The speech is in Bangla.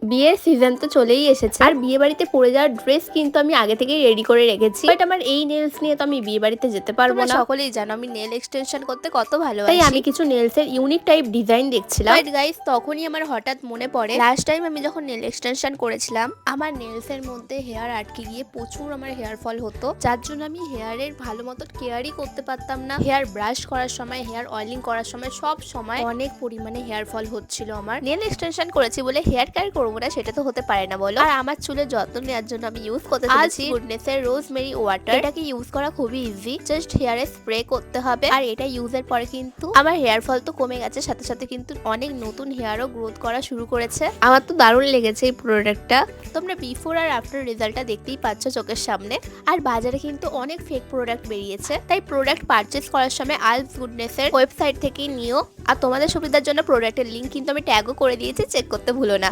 বিয়ের সিজন তো চলেই এসেছে, আর বিয়ে বাড়িতে পরে যাওয়ার ড্রেস কিন্তু আমি আগে থেকেই রেডি করে রেখেছি। বাট আমার এই নেলস নিয়ে তো আমি বিয়ে বাড়িতে যেতে পারবো না। সকলেই জানো আমি নেল এক্সটেনশন করতে কত ভালোবাসি, তাই আমি কিছু নেলস এর ইউনিক টাইপ ডিজাইন দেখছিলাম। বাট গাইস, তখনই আমার হঠাৎ মনে পড়ে লাস্ট টাইম আমি যখন নেল এক্সটেনশন করেছিলাম, আমার নেলস এর মধ্যে হেয়ার আটকে গিয়ে প্রচুর আমার হেয়ার ফল হতো, যার জন্য আমি হেয়ারের ভালো মতো কেয়ারই করতে পারতাম না। হেয়ার ব্রাশ করার সময়, হেয়ার অয়েলিং করার সময়, সব সময় অনেক পরিমাণে হেয়ার ফল হচ্ছিল আমার। নেল এক্সটেনশন করেছি বলে হেয়ার কেয়ার করবো না, সেটা তো হতে পারে না বলো। আর আমার চুলের যত্ন নেওয়ার জন্য আমি ইউজ করতে চলেছি গুডনেস এর রোজমেরি ওয়াটার। এটাকে ইউজ করা খুবই ইজি, জাস্ট হেয়ারে স্প্রে করতে হবে। আর এটা ইউজের পরে কিন্তু আমার হেয়ার ফল তো কমে গেছে, সাথে সাথে কিন্তু অনেক নতুন হেয়ারও গ্রোথ করা শুরু করেছে। আমার তো দারুণ লেগেছে এই প্রোডাক্টটা। তোমরা বিফোর আর আফটার রেজাল্টটা দেখতেই পাচ্ছ চোখের সামনে। আর বাজারে কিন্তু অনেক ফেক প্রোডাক্ট বেরিয়েছে, তাই প্রোডাক্ট পারচেস করার সময় আলস গুডনেস এর ওয়েবসাইট থেকেই নিও। আর তোমাদের সুবিধার জন্য প্রোডাক্টের লিংক কিন্তু আমি ট্যাগও করে দিয়েছি, চেক করতে ভুলো না।